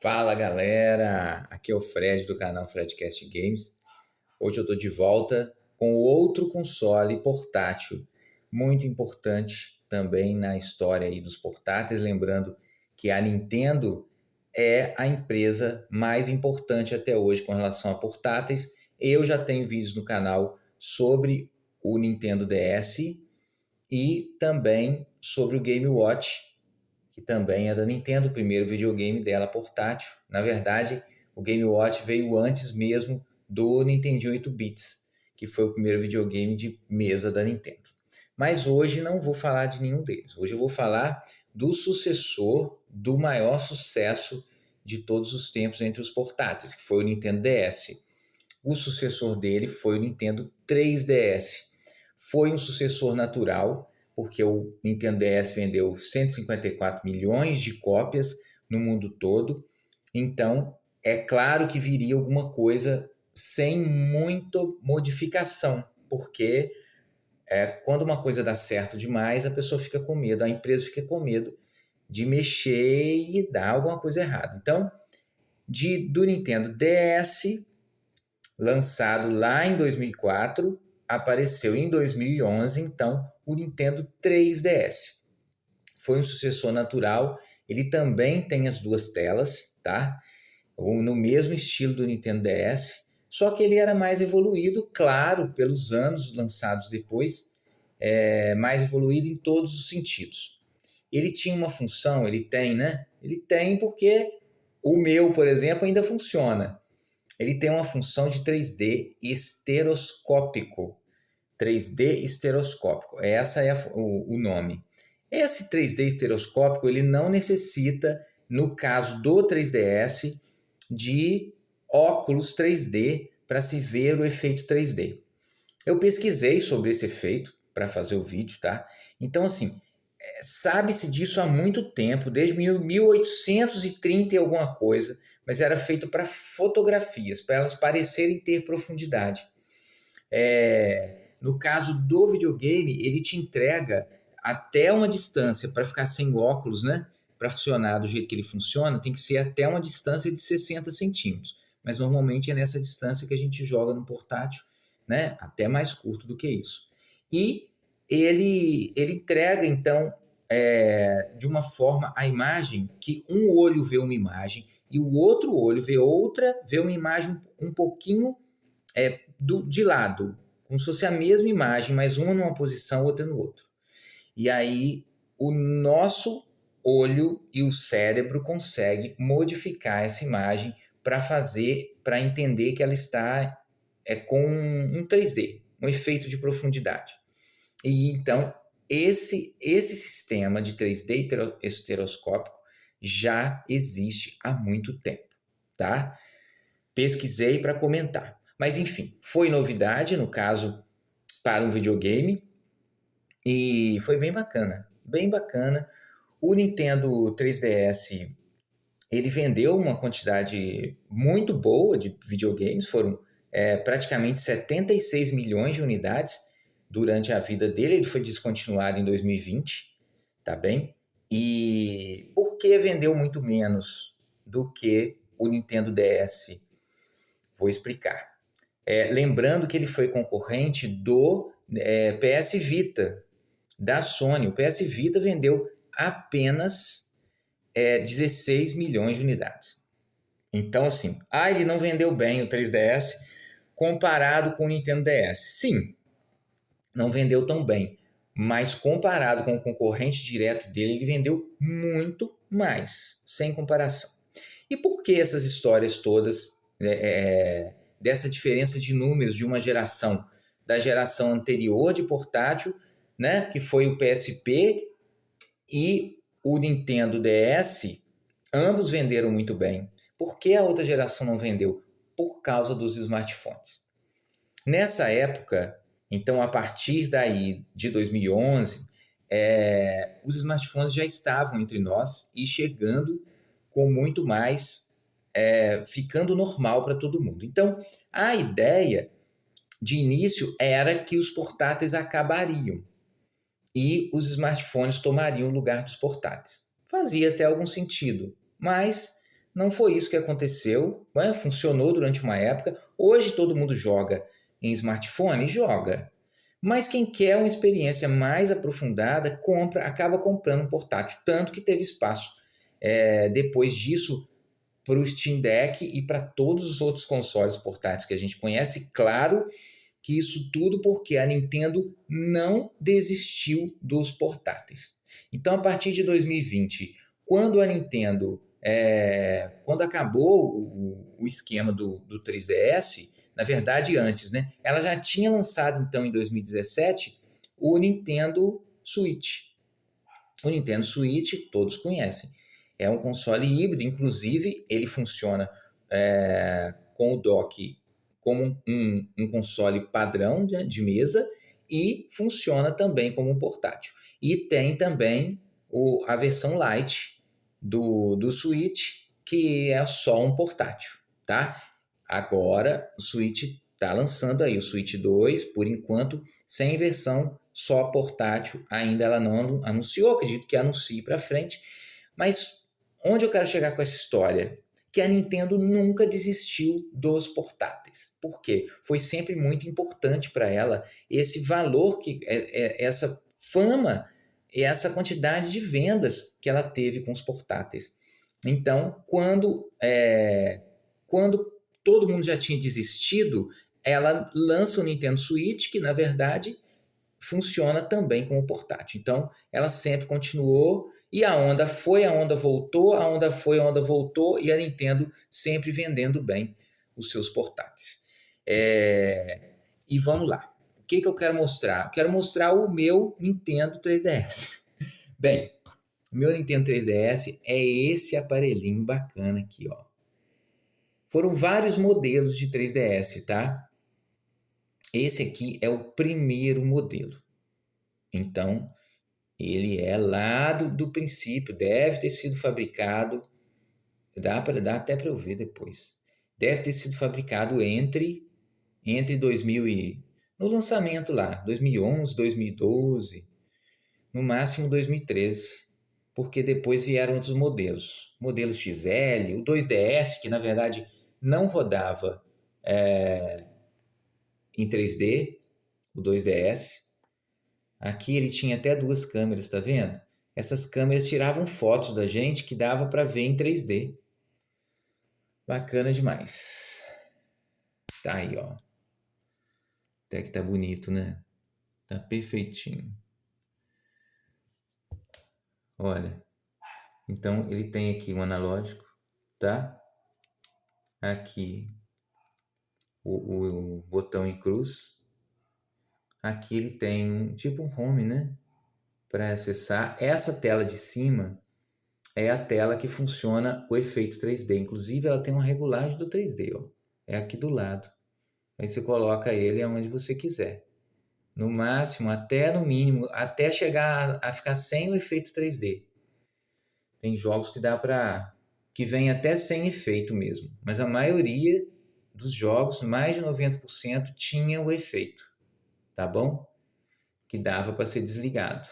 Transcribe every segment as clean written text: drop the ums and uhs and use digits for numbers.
Fala galera, aqui é o Fred do canal Fredcast Games. Hoje eu estou de volta com outro console portátil, muito importante também na história aí dos portáteis. Lembrando que a Nintendo é a empresa mais importante até hoje com relação a portáteis. Eu já tenho vídeos no canal sobre o Nintendo DS e também sobre o Game Watch, que também é da Nintendo, o primeiro videogame dela portátil. Na verdade, o Game Watch veio antes mesmo do Nintendo 8 bits, que foi o primeiro videogame de mesa da Nintendo. Mas hoje não vou falar de nenhum deles. Hoje eu vou falar do sucessor do maior sucesso de todos os tempos entre os portáteis, que foi o Nintendo DS. O sucessor dele foi o Nintendo 3DS. Foi um sucessor natural, porque o Nintendo DS vendeu 154 milhões de cópias no mundo todo. Então, é claro que viria alguma coisa sem muita modificação, porque quando uma coisa dá certo demais, a pessoa fica com medo, a empresa fica com medo de mexer e dar alguma coisa errada. Então, do Nintendo DS, lançado lá em 2004, apareceu em 2011, então, o Nintendo 3DS. Foi um sucessor natural, ele também tem as duas telas, tá? No mesmo estilo do Nintendo DS, só que ele era mais evoluído, claro, pelos anos lançados depois, mais evoluído em todos os sentidos. Ele tinha uma função, ele tem, né? Ele tem porque o meu, por exemplo, ainda funciona. Ele tem uma função de 3D estereoscópico. 3D estereoscópico, essa é o nome. Esse 3D estereoscópico, ele não necessita, no caso do 3DS, de óculos 3D para se ver o efeito 3D. Eu pesquisei sobre esse efeito para fazer o vídeo, tá? Então, assim, sabe-se disso há muito tempo, desde 1830 e alguma coisa, mas era feito para fotografias, para elas parecerem ter profundidade. No caso do videogame, ele te entrega até uma distância, para ficar sem óculos, né? Para funcionar do jeito que ele funciona, tem que ser até uma distância de 60 centímetros. Mas normalmente é nessa distância que a gente joga no portátil, né? Até mais curto do que isso. E ele entrega, então, de uma forma a imagem que um olho vê uma imagem e o outro olho vê uma imagem um pouquinho de lado, como se fosse a mesma imagem, mas uma numa posição, outra no outro. E aí o nosso olho e o cérebro conseguem modificar essa imagem para entender que ela está com um 3D, um efeito de profundidade. E então esse sistema de 3D estereoscópico já existe há muito tempo, tá? Pesquisei para comentar. Mas enfim, foi novidade, no caso, para um videogame, e foi bem bacana, bem bacana. O Nintendo 3DS, ele vendeu uma quantidade muito boa de videogames, foram praticamente 76 milhões de unidades durante a vida dele. Ele foi descontinuado em 2020, tá bem? E por que vendeu muito menos do que o Nintendo DS? Vou explicar. Lembrando que ele foi concorrente do PS Vita, da Sony. O PS Vita vendeu apenas 16 milhões de unidades. Então, assim, ele não vendeu bem o 3DS comparado com o Nintendo DS. Sim, não vendeu tão bem, mas comparado com o concorrente direto dele, ele vendeu muito mais, sem comparação. E por que essas histórias todas dessa diferença de números de uma geração, da geração anterior de portátil, né, que foi o PSP e o Nintendo DS, ambos venderam muito bem. Por que a outra geração não vendeu? Por causa dos smartphones. Nessa época, então a partir daí de 2011, os smartphones já estavam entre nós e chegando com muito mais, ficando normal para todo mundo. Então, a ideia de início era que os portáteis acabariam e os smartphones tomariam o lugar dos portáteis. Fazia até algum sentido, mas Não foi isso que aconteceu, né? Funcionou durante uma época. Hoje todo mundo joga em smartphone? Joga. Mas quem quer uma experiência mais aprofundada, acaba comprando um portátil. Tanto que teve espaço depois disso para o Steam Deck e para todos os outros consoles portáteis que a gente conhece. Claro que isso tudo porque a Nintendo não desistiu dos portáteis. Então, a partir de 2020, quando a Nintendo, quando acabou o esquema do 3DS, na verdade antes, né? Ela já tinha lançado então em 2017 o Nintendo Switch. O Nintendo Switch todos conhecem. É um console híbrido, inclusive ele funciona com o dock como um console padrão de mesa e funciona também como um portátil. E tem também a versão Lite do Switch, que é só um portátil, tá? Agora o Switch está lançando aí o Switch 2, por enquanto, sem versão só portátil, ainda ela não anunciou, acredito que anuncie para frente, mas onde eu quero chegar com essa história? Que a Nintendo nunca desistiu dos portáteis. Por quê? Foi sempre muito importante para ela esse valor, essa fama e essa quantidade de vendas que ela teve com os portáteis. Então, quando todo mundo já tinha desistido, ela lança o Nintendo Switch, que na verdade funciona também como portátil. Então, ela sempre continuou e a onda foi, a onda voltou, a onda foi, a onda voltou e a Nintendo sempre vendendo bem os seus portáteis. E vamos lá. O que eu quero mostrar? Eu quero mostrar o meu Nintendo 3DS. Bem, o meu Nintendo 3DS é esse aparelhinho bacana aqui, ó. Foram vários modelos de 3DS, tá? Esse aqui é o primeiro modelo. Então, ele é lá do princípio, deve ter sido fabricado, dá até para eu ver depois. Deve ter sido fabricado entre 2000 no lançamento lá, 2011, 2012, no máximo 2013, porque depois vieram outros modelos, modelo XL, o 2DS, que na verdade não rodava em 3D, o 2DS. Aqui ele tinha até duas câmeras, tá vendo? Essas câmeras tiravam fotos da gente que dava para ver em 3D. Bacana demais. Tá aí, ó. Até que tá bonito, né? Tá perfeitinho. Olha. Então ele tem aqui um analógico, tá? Aqui o botão em cruz. Aqui ele tem tipo um home, né? Para acessar. Essa tela de cima é a tela que funciona o efeito 3D. Inclusive, ela tem uma regulagem do 3D, ó. É aqui do lado. Aí você coloca ele aonde você quiser. No máximo, até no mínimo, até chegar a ficar sem o efeito 3D. Tem jogos que dá para que vem até sem efeito mesmo, mas a maioria dos jogos, mais de 90%, tinha o efeito, tá bom? Que dava para ser desligado.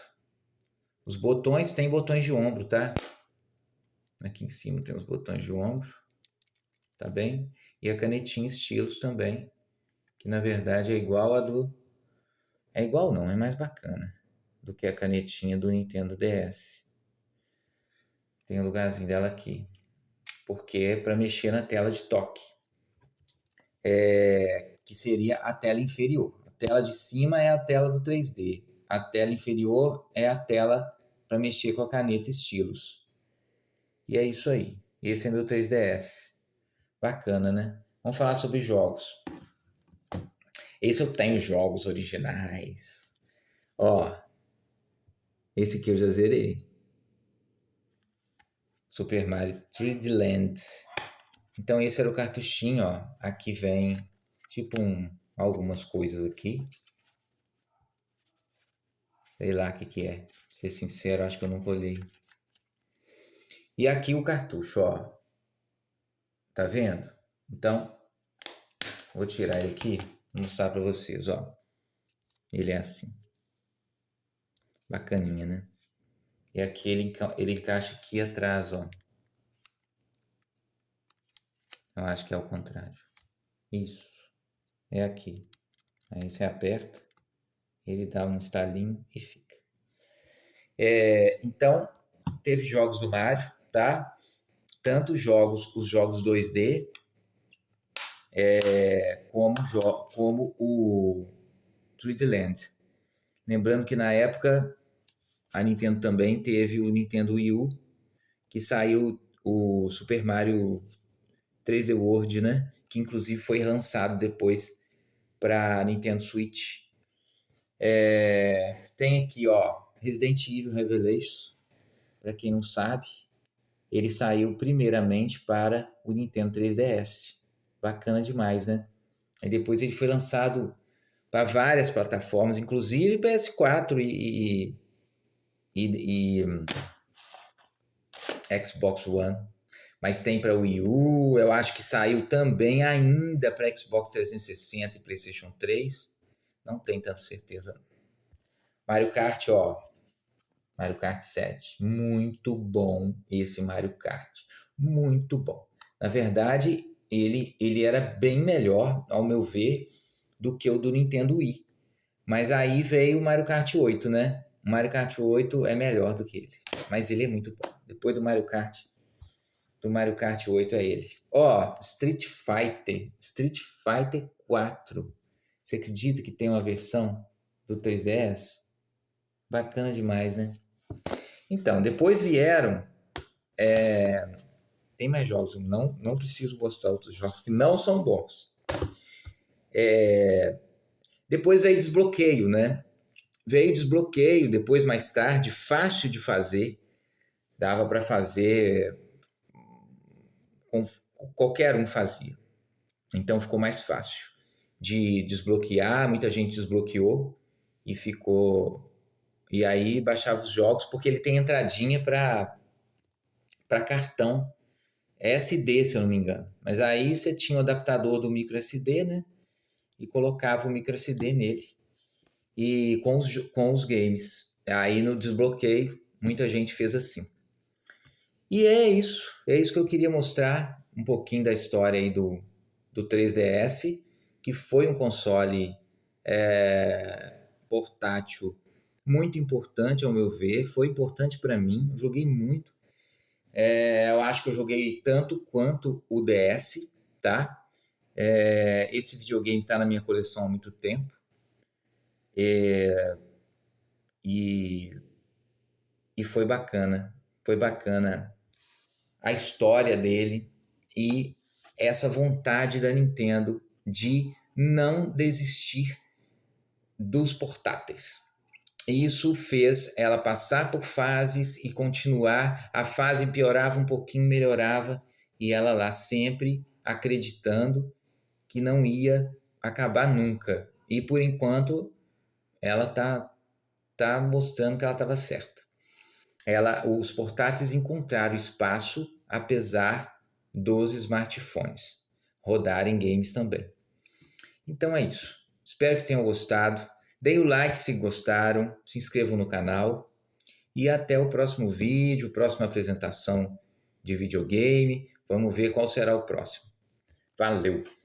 Os botões tem botões de ombro, tá? Aqui em cima tem os botões de ombro, tá bem? E a canetinha estilos também, que na verdade é igual a do... É igual não, é mais bacana do que a canetinha do Nintendo DS. Tem um lugarzinho dela aqui, porque é para mexer na tela de toque, que seria a tela inferior. A tela de cima é a tela do 3D, a tela inferior é a tela para mexer com a caneta estilos. E é isso aí. Esse é meu 3DS. Bacana, né? Vamos falar sobre jogos. Esse eu tenho jogos originais. Ó, esse aqui eu já zerei. Super Mario 3D Land. Então esse era o cartuchinho, ó. Aqui vem tipo algumas coisas aqui. Sei lá o que é. Pra ser sincero, acho que eu não colhei. E aqui o cartucho, ó. Tá vendo? Então, vou tirar ele aqui e mostrar pra vocês, ó. Ele é assim. Bacaninha, né? E aqui ele encaixa aqui atrás, ó. Eu acho que é o contrário. Isso. É aqui. Aí você aperta, ele dá um estalinho e fica. Então, teve jogos do Mario, tá? Tanto os jogos 2D, como o 3D Land. Lembrando que na época a Nintendo também teve o Nintendo Wii U, que saiu o Super Mario 3D World, né? Que inclusive foi lançado depois para Nintendo Switch. Tem aqui, ó, Resident Evil Revelations, para quem não sabe, ele saiu primeiramente para o Nintendo 3DS. Bacana demais, né? Aí depois ele foi lançado para várias plataformas, inclusive PS4 e Xbox One. Mas tem para Wii U, eu acho que saiu também ainda para Xbox 360 e PlayStation 3. Não tenho tanta certeza. Mario Kart, ó. Mario Kart 7. Muito bom esse Mario Kart. Muito bom. Na verdade, ele era bem melhor, ao meu ver, do que o do Nintendo Wii. Mas aí veio o Mario Kart 8, né? O Mario Kart 8 é melhor do que ele. Mas ele é muito bom. Depois do Mario Kart 8 é ele. Ó, Street Fighter 4. Você acredita que tem uma versão do 3DS? Bacana demais, né? Então, depois vieram. Tem mais jogos, não preciso mostrar outros jogos que não são bons. Depois veio desbloqueio, né? Veio desbloqueio, depois mais tarde, fácil de fazer. Dava para fazer, com, qualquer um fazia. Então ficou mais fácil de desbloquear, muita gente desbloqueou e ficou. E aí baixava os jogos, porque ele tem entradinha para cartão SD, se eu não me engano. Mas aí você tinha o adaptador do micro SD, né? E colocava o micro SD nele. E com os games. Aí no desbloqueio, muita gente fez assim. E é isso que eu queria mostrar, um pouquinho da história aí do 3DS, que foi um console portátil muito importante ao meu ver, foi importante para mim, eu joguei muito. Eu acho que eu joguei tanto quanto o DS, tá? Esse videogame está na minha coleção há muito tempo. E, e foi bacana a história dele e essa vontade da Nintendo de não desistir dos portáteis. Isso fez ela passar por fases e continuar. A fase piorava um pouquinho, melhorava, e ela lá sempre acreditando que não ia acabar nunca. E por enquanto ela tá mostrando que ela estava certa. Os portáteis encontraram espaço apesar dos smartphones rodarem games também. Então é isso. Espero que tenham gostado. Deem o like se gostaram, se inscrevam no canal e até o próximo vídeo, próxima apresentação de videogame. Vamos ver qual será o próximo. Valeu!